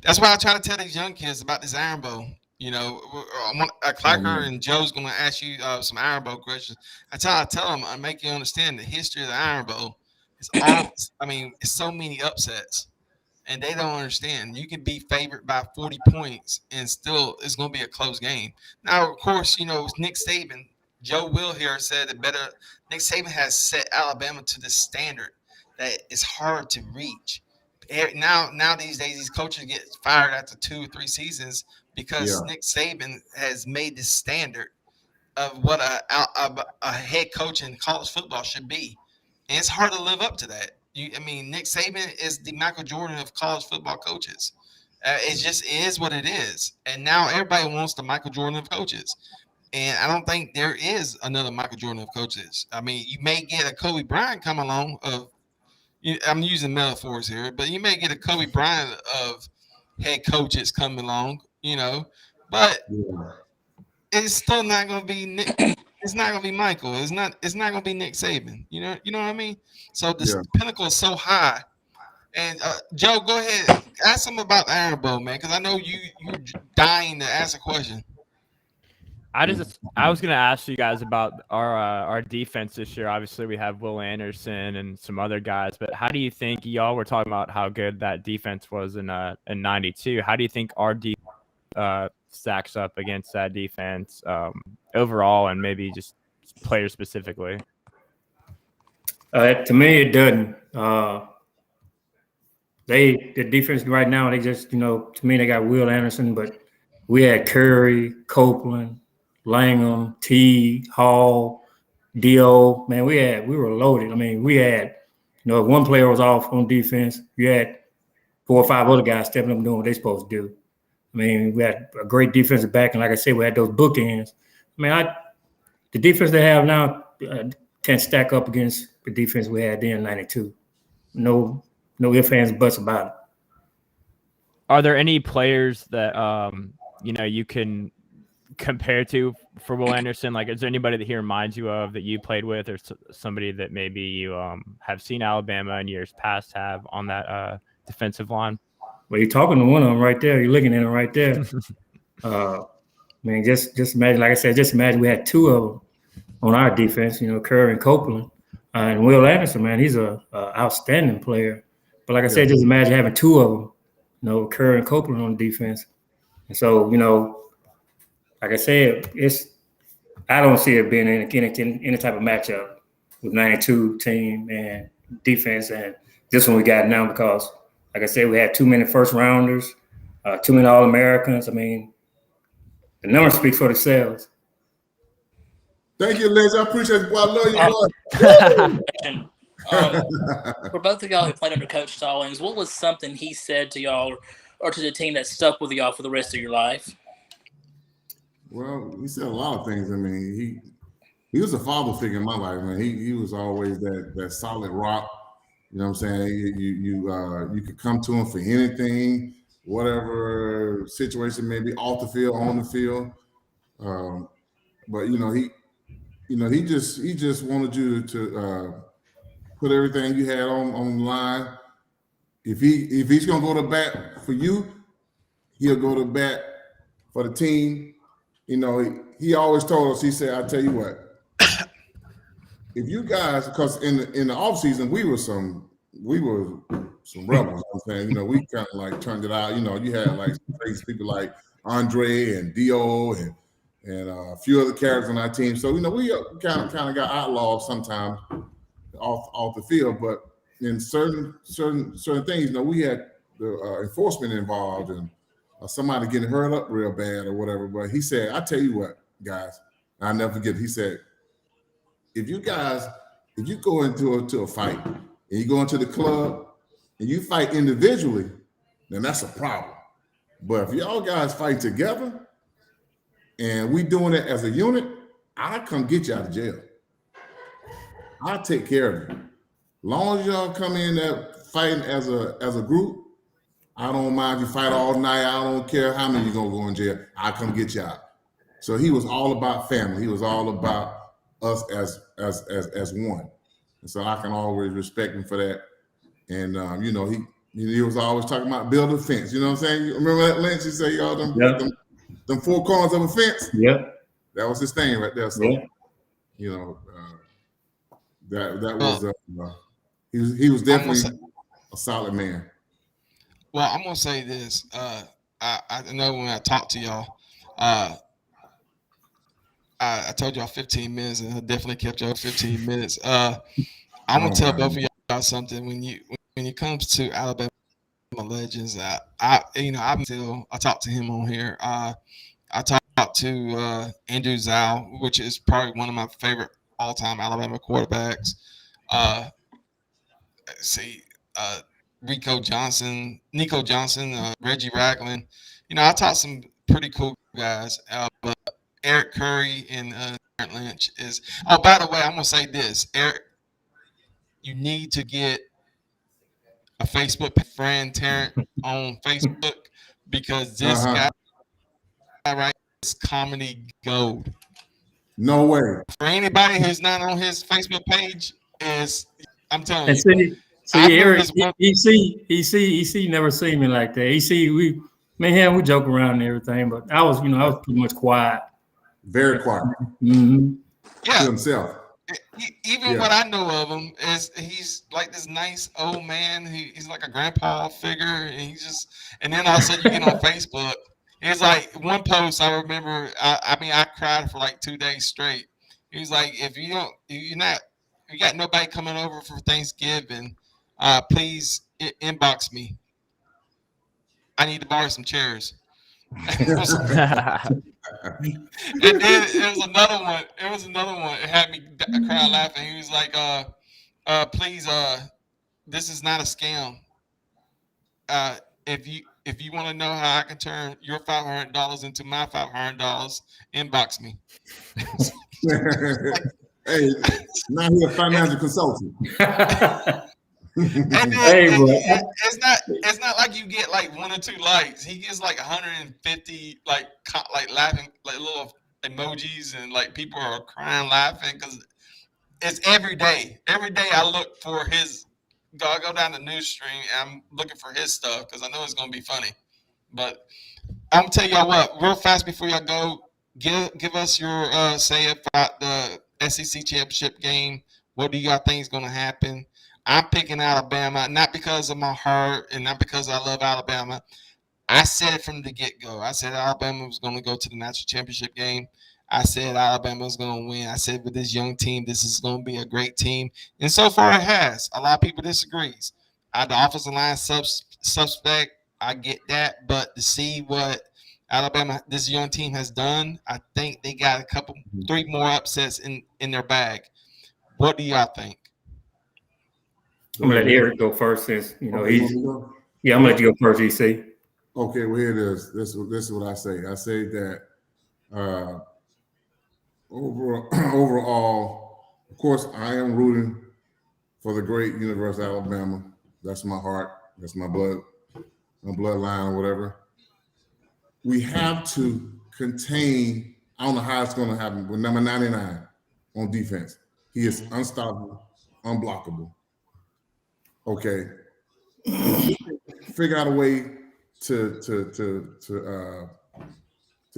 That's why I try to tell these young kids about this Iron Bowl. Clacker and Joe's going to ask you some Iron Bowl questions. I tell them, I make you understand the history of the Iron Bowl. It's so many upsets, and they don't understand. You can be favored by 40 points, and still it's going to be a close game. Now, of course, Nick Saban, Joe Will here said it better. Nick Saban has set Alabama to the standard that is hard to reach. Now these days, these coaches get fired after 2 or 3 seasons. Because Nick Saban has made the standard of what a head coach in college football should be, and it's hard to live up to that. Nick Saban is the Michael Jordan of college football coaches. It just is what it is, and now everybody wants the Michael Jordan of coaches, and I don't think there is another Michael Jordan of coaches. You may get a Kobe Bryant come along. I'm using metaphors here, but you may get a Kobe Bryant of head coaches coming along. But it's still not gonna be Nick. It's not gonna be Michael. It's not gonna be Nick Saban. You know what I mean? So the pinnacle is so high. And Joe, go ahead, ask him about the Iron Bowl, man, because I know you're dying to ask a question. I was gonna ask you guys about our defense this year. Obviously, we have Will Anderson and some other guys, but how do you think y'all were talking about how good that defense was in '92? How do you think our defense stacks up against that defense overall, and maybe just players specifically? To me, it doesn't. The defense right now, they just, to me, they got Will Anderson, but we had Curry, Copeland, Langham, T, Hall, D.O. Man, we were loaded. We had, if one player was off on defense, you had 4 or 5 other guys stepping up and doing what they're supposed to do. We had a great defensive back, and like I said, we had those bookends the defense they have now can't stack up against the defense we had then in '92. No ifs, ands, buts about it. Are there any players that you can compare to for Will Anderson? Like, is there anybody that he reminds you of that you played with, or somebody that maybe you have seen Alabama in years past have on that defensive line? Well, you're talking to one of them right there. You're looking at him right there. Just imagine, like I said, just imagine we had two of them on our defense, Kerr and Copeland. And Will Anderson, man, he's a outstanding player. But like I said, just imagine having two of them, Kerr and Copeland on defense. And so, like I said, I don't see it being any type of matchup with '92 team and defense and this one we got now because, like I said, we had too many first rounders, too many All-Americans. I mean, the numbers speak for themselves. Thank you, Liz. I appreciate it. Boy, I love you, boy. For both of y'all who played under Coach Stallings, what was something he said to y'all or to the team that stuck with y'all for the rest of your life? Well, he said a lot of things. I mean, he was a father figure in my life, man. He was always that solid rock. You know what I'm saying? You could come to him for anything, whatever situation may be, off the field, on the field. But he just wanted you to put everything you had on the line. If he's gonna go to bat for you, he'll go to bat for the team. He always told us. He said, "I tell you what, if you guys, because in the off season we were some rebels. You know what I'm saying, we kind of like turned it out. You had like crazy people like Andre and Dio and a few other characters on our team. So we kind of got outlawed sometimes off the field, but in certain things, we had the enforcement involved and somebody getting hurt up real bad or whatever. But he said, "I tell you what, guys, I'll never forget." He said, "If you go into a fight and you go into the club and you fight individually, then that's a problem. But if y'all guys fight together and we doing it as a unit, I'll come get you out of jail. I'll take care of you. Long as y'all come in there fighting as a group, I don't mind if you fight all night. I don't care how many you're gonna go in jail. I'll come get you out." So he was all about family. He was all about us as one. And so I can always respect him for that. And he was always talking about build a fence. You know what I'm saying? You remember that, Lynch? He said, "Y'all them four corners of a fence." Yep. That was his thing right there. So that was he was definitely a solid man. Well, I'm gonna say this. I know when I talked to y'all, I told y'all 15 minutes, and I definitely kept y'all 15 minutes. I'm gonna tell both of y'all something. When it comes to Alabama legends, I talked to him on here. I talked to Andrew Zhao, which is probably one of my favorite all-time Alabama quarterbacks. Nico Johnson, Reggie Ragland. I taught some pretty cool guys. But Eric Curry and Tarrant Lynch is. Oh, by the way, I'm gonna say this, Eric. You need to get a Facebook friend, Tarrant, on Facebook, because this guy right is comedy gold. No way. For anybody who's not on his Facebook page, I'm telling you. See, Eric, he never seen me like that. We joke around and everything, but I was pretty much quiet. Very quiet. Mm-hmm. Yeah. To himself. Even what I know of him is he's like this nice old man. He's like a grandpa figure, and then all of a sudden you get on Facebook. It's like one post I remember. I cried for like 2 days straight. He was like, "If you got nobody coming over for Thanksgiving, please inbox me. I need to borrow some chairs." And then it was another one. It had me cry laughing. He was like, "Please, this is not a scam. if you want to know how I can turn your $500 into my $500, inbox me. Hey, now he's a financial consultant. Hey, it's not like you get like 1 or 2 likes. He gets like 150 like laughing like little emojis, and like people are crying laughing because it's every day. Every day I look for his. I go down the news stream and I'm looking for his stuff because I know it's gonna be funny. But I'm gonna tell y'all what, real fast before y'all go, give us your say about the SEC championship game. What do y'all think is gonna happen? I'm picking Alabama, not because of my heart and not because I love Alabama. I said it from the get-go. I said Alabama was going to go to the national championship game. I said Alabama was going to win. I said with this young team, this is going to be a great team. And so far it has. A lot of people disagree. The offensive line suspect, I get that. But to see what Alabama, this young team has done, I think they got 3 more upsets in their bag. What do y'all think? I'm gonna let Eric go first since I'm gonna let you go first, EC. Okay, well here it is. This is what I say. I say that overall, of course, I am rooting for the great University of Alabama. That's my heart. That's my blood, my bloodline, or whatever. We have to contain. I don't know how it's going to happen with number 99 on defense. He is unstoppable, unblockable. Okay, figure out a way to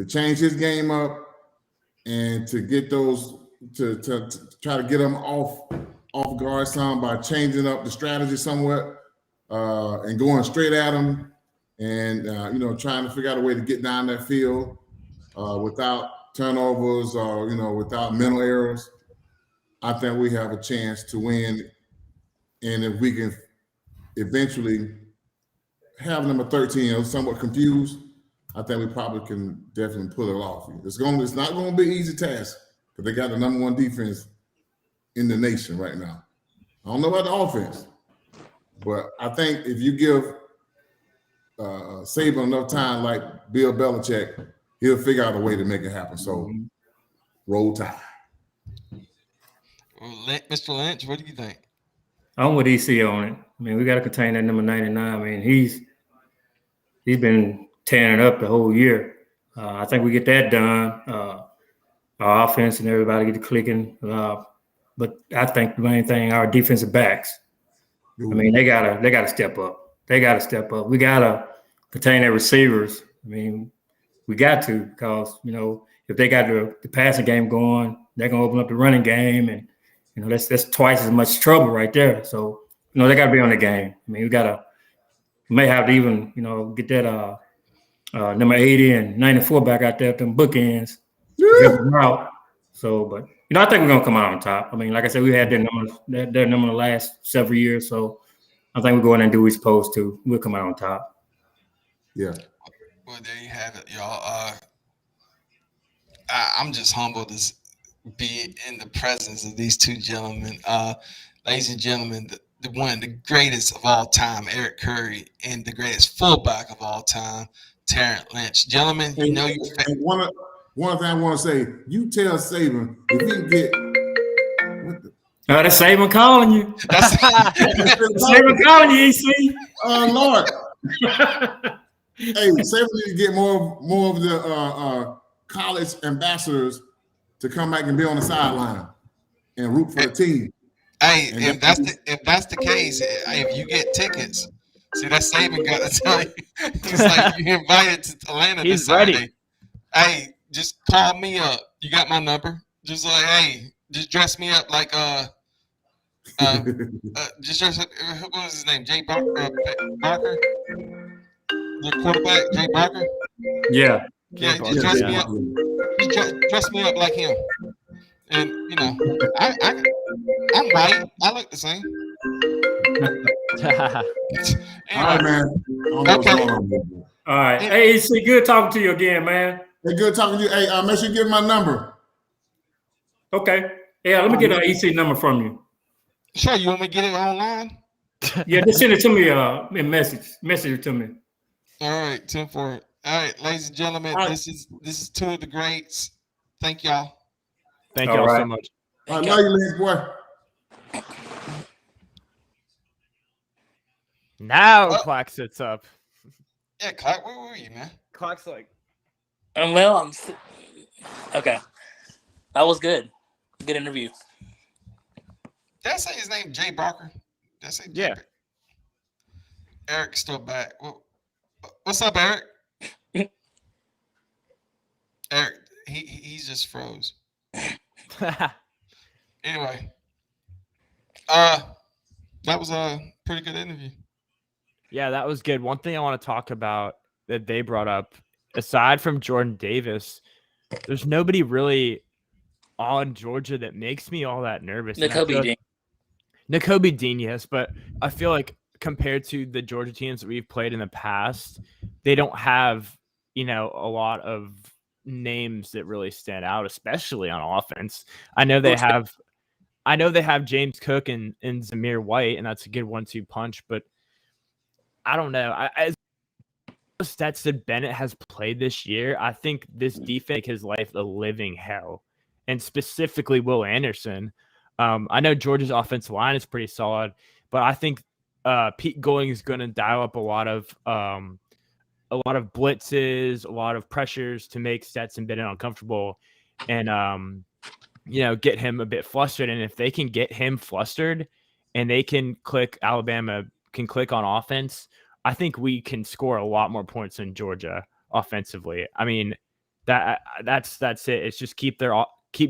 change his game up and to get those to try to get him off guard some by changing up the strategy somewhat and going straight at him and trying to figure out a way to get down that field without turnovers or without mental errors. I think we have a chance to win. And if we can eventually have number 13 somewhat confused, I think we probably can definitely pull it off. It's not going to be an easy task because they got the number 1 defense in the nation right now. I don't know about the offense, but I think if you give Saban enough time like Bill Belichick, he'll figure out a way to make it happen. So roll tide. Mr. Lynch, what do you think? I'm with EC on it. I mean, we got to contain that number 99. I mean, he's been tearing it up the whole year. I think we get that done. Our offense and everybody get to clicking. But I think the main thing, our defensive backs. I mean, they gotta step up. They gotta step up. We gotta contain their receivers. I mean, we got to because if they got the passing game going, they're gonna open up the running game and. That's twice as much trouble right there. So, they got to be on the game. I mean, we may have to even, get that number 80 and 94 back out there, them bookends. Out. So, but, I think we're going to come out on top. I mean, like I said, we had their number the last several years. So, I think we're going and do what we're supposed to. We'll come out on top. Yeah. Well, there you have it, y'all. I'm just humbled as be in the presence of these 2 gentlemen. Ladies and gentlemen, the one of the greatest of all time, Eric Curry, and the greatest fullback of all time, Tarrant Lynch. Gentlemen, one thing I want to say, you tell Saban if he can get that's Saban calling you. That's Saban calling you, EC. Lord. Hey, Saban need to get more of the college ambassadors to come back and be on the sideline and root for the team. Hey, if that's the case, if you get tickets, see that Saban got to tell you. It's like you invited to Atlanta this Saturday. Hey, just call me up. You got my number. Just like, hey, just dress me up like just dress up. What was his name? Jay Barker, the quarterback, Jay Barker. Yeah. Yeah, just dress me up. Dress me up like him, and I'm white. I look the same. All right, man. Okay. All right. Hey, EC, good talking to you again, man. Hey, good talking to you. Hey, make sure you give my number. Okay. Yeah, let me get an EC number from you. Sure. You want me to get it online? Yeah, just send it to me in message. Message it to me. All right, 10-4. All right, ladies and gentlemen, All right. this is two of the greats. Thank y'all. Thank All y'all so right. much. I know you, Lance boy. Now Oh. Clock sits up. Yeah, Clark, where were you, man? Clock's like, Well, okay. That was good. Good interview. Did I say his name Jay Barker? Did I say Jay yeah. Barker? Eric's still back. Well, what's up, Eric? Eric, he's just froze. Anyway, that was a pretty good interview. Yeah, that was good. One thing I want to talk about that they brought up, aside from Jordan Davis, there's nobody really on Georgia that makes me all that nervous. Nakobe Dean. Nakobe Dean, yes, but I feel like compared to the Georgia teams that we've played in the past, they don't have, a lot of names that really stand out, especially on offense. I know they have James Cook and Zamir White, and that's a good 1-2 punch, but I don't know. As Stetson Bennett has played this year, I think this defense make his life a living hell, and specifically Will Anderson. I know Georgia's offensive line is pretty solid, but I think Pete Golding is going to dial up a lot of blitzes, a lot of pressures to make Stetson Bennett uncomfortable, and get him a bit flustered. And if they can get him flustered, and they can Alabama can click on offense, I think we can score a lot more points than Georgia offensively. I mean, that's it. It's just keep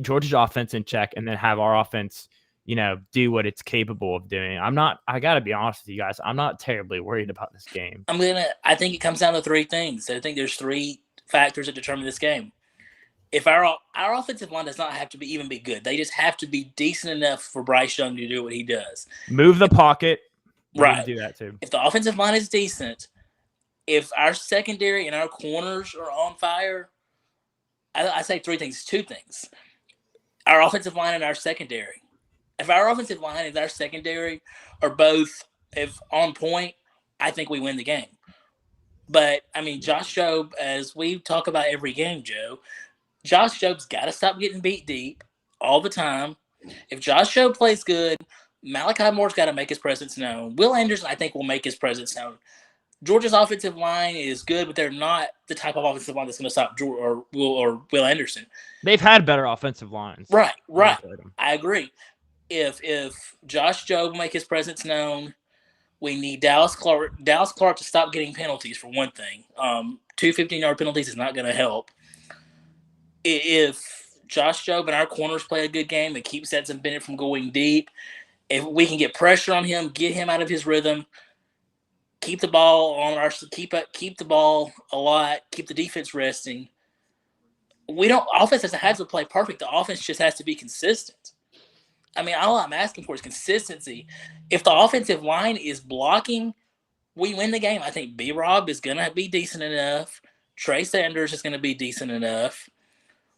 Georgia's offense in check, and then have our offense, do what it's capable of doing. I got to be honest with you guys. I'm not terribly worried about this game. I think it comes down to three things. I think there's three factors that determine this game. If our offensive line does not have to even be good, they just have to be decent enough for Bryce Young to do what he does. Move the pocket. Right. Do that too. If the offensive line is decent, if our secondary and our corners are on fire, I say three things, two things. Our offensive line and our secondary. If our offensive line and our secondary are both on point, I think we win the game. But, I mean, Josh Jobe, as we talk about every game, Joe, Josh Jobe's got to stop getting beat deep all the time. If Josh Jobe plays good, Malachi Moore's got to make his presence known. Will Anderson, I think, will make his presence known. Georgia's offensive line is good, but they're not the type of offensive line that's going to stop Will Anderson. They've had better offensive lines. Right. I agree. If Josh Jobe will make his presence known, we need Dallas Clark to stop getting penalties, for one thing. 2 15-yard penalties is not going to help. If Josh Jobe and our corners play a good game and keep Stetson Bennett from going deep, if we can get pressure on him, get him out of his rhythm, keep the ball keep the ball a lot, keep the defense resting. Offense doesn't have to play perfect. The offense just has to be consistent. I mean, all I'm asking for is consistency. If the offensive line is blocking, we win the game. I think B-Rob is going to be decent enough. Trey Sanders is going to be decent enough.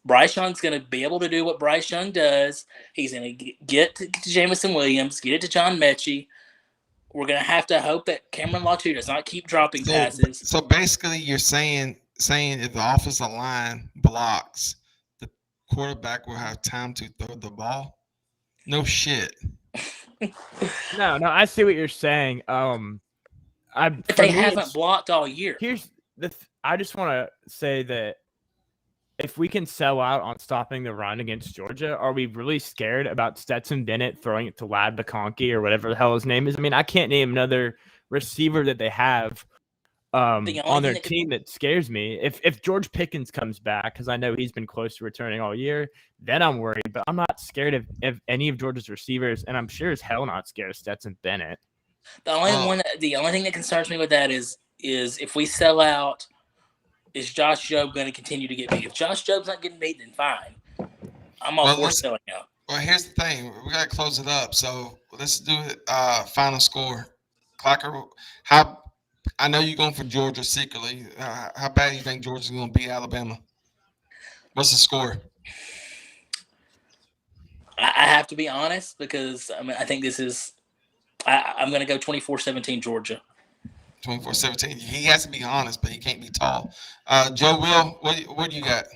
Bryce Young's going to be able to do what Bryce Young does. He's going to get to Jamison Williams, get it to John Mechie. We're going to have to hope that Cameron Latu does not keep dropping passes. So basically, you're saying if the offensive line blocks, the quarterback will have time to throw the ball? No shit. No, I see what you're saying. They haven't blocked all year. Here's I just want to say that if we can sell out on stopping the run against Georgia, are we really scared about Stetson Bennett throwing it to Lad McConkey or whatever the hell his name is? I mean, I can't name another receiver that they have on their team that scares me. If George Pickens comes back, because I know he's been close to returning all year, then I'm worried. But I'm not scared of any of Georgia's receivers, and I'm sure as hell not scared of Stetson Bennett. The only thing that concerns me with that is if we sell out, is Josh Jobe going to continue to get beat? If Josh Jobe's not getting beat, then fine. I'm all for selling out. Well, here's the thing. We got to close it up. So let's do it. Final score. Clocker, I know you're going for Georgia secretly. How bad do you think Georgia's going to beat Alabama? What's the score? I have to be honest because I think this is – I'm going to go 24-17 Georgia. 24-17. He has to be honest, but he can't be tall. Joe Will, what do you got?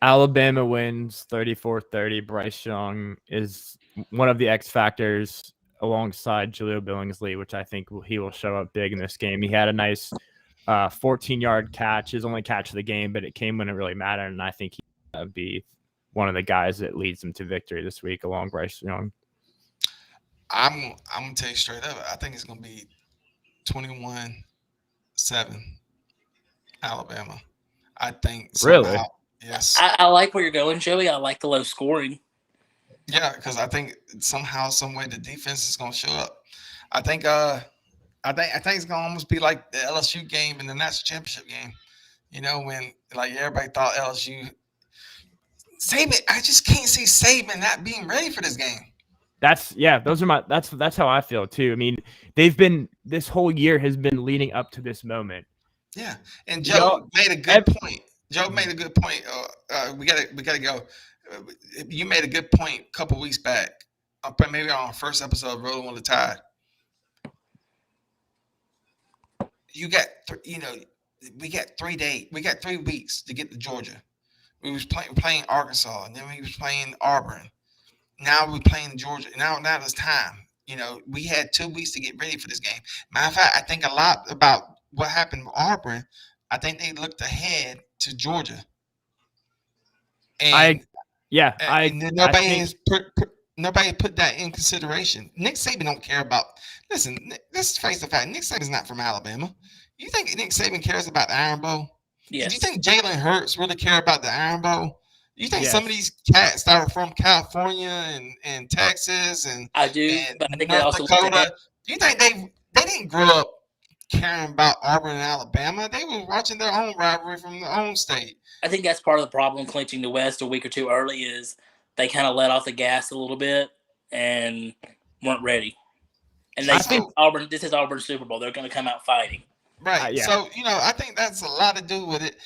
Alabama wins 34-30. Bryce Young is one of the X factors alongside Julio Billingsley, which I think he will show up big in this game. He had a nice 14-yard catch, his only catch of the game, but it came when it really mattered, and I think he'll be one of the guys that leads them to victory this week along Bryce Young. I'm gonna tell you straight up. I think it's gonna be 21-7 Alabama. I think somehow, Really? yes. I like where you're going, Joey. I like the low scoring. Yeah, because I think somehow, some way, the defense is gonna show up. I think it's gonna almost be like the LSU game in the national championship game. You know, when like everybody thought LSU Saban, I just can't see Saban not being ready for this game. That's how I feel too. I mean, this whole year has been leading up to this moment. Yeah, and Joe made a good point. Joe made a good point. We gotta go. You made a good point a couple weeks back, maybe on our first episode of Rolling with the Tide. We got 3 days. We got 3 weeks to get to Georgia. We was playing Arkansas, and then we was playing Auburn. Now we're playing Georgia. Now it's time. You know, we had 2 weeks to get ready for this game. Matter of fact, I think a lot about what happened with Auburn. I think they looked ahead to Georgia. And nobody put that in consideration. Nick Saban don't care about. Listen, let's face the fact. Nick Saban's not from Alabama. You think Nick Saban cares about the Iron Bowl? Yes. Do you think Jalen Hurts really care about the Iron Bowl? You think some of these cats that are from California and Texas and I do, but I think they North also Dakota, do you think they didn't grow up caring about Auburn and Alabama? They were watching their own rivalry from their own state. I think that's part of the problem clinching the West a week or two early is they kind of let off the gas a little bit and weren't ready. And they think Auburn. This is Auburn's Super Bowl. They're going to come out fighting. Right. So I think that's a lot to do with it.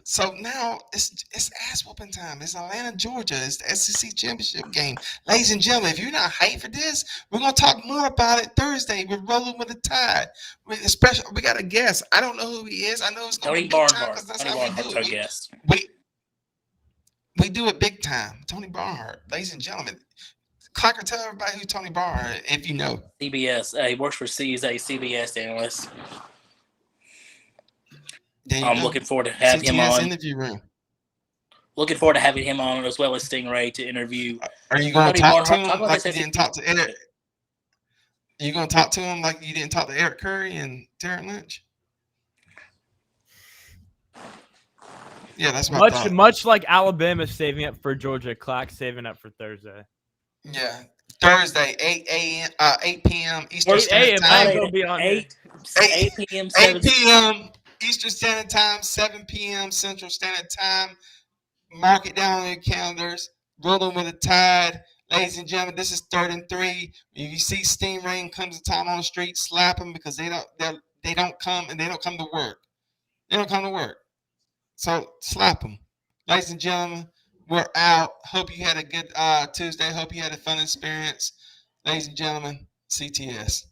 So now it's ass whooping time. It's Atlanta, Georgia. It's the SEC championship game. Ladies and gentlemen, if you're not hyped for this, we're gonna talk more about it Thursday. We're rolling with the Tide. We got a guest. I don't know who he is. I know it's gonna Tony be big time Barnhart. because that's Tony how we Barnhart's do our it. guest. We do it big time. Tony Barnhart, ladies and gentlemen. Clocker, tell everybody who Tony Barnhart, if you know. CBS. He works for CBS analyst. I'm looking forward to having him on. Interview room. Looking forward to having him on as well as Stingray to interview. Are you going to talk to him like you didn't talk to Eric? Are you going to talk to him like you didn't talk to Eric Curry and Tarrant Lynch? Yeah, that's what I thought. Much like Alabama saving up for Georgia, Clark saving up for Thursday. Yeah, Thursday, 8 p.m. Eastern Standard Time. 8 p.m. 8 p.m. Eastern Standard Time, 7 p.m. Central Standard Time. Mark it down on your calendars. Rolling with the Tide. Ladies and gentlemen, this is 3rd and 3. If you see Stingray comes to time on the street, slap them because they don't come to work. They don't come to work. So slap them. Ladies and gentlemen, we're out. Hope you had a good Tuesday. Hope you had a fun experience. Ladies and gentlemen, CTS.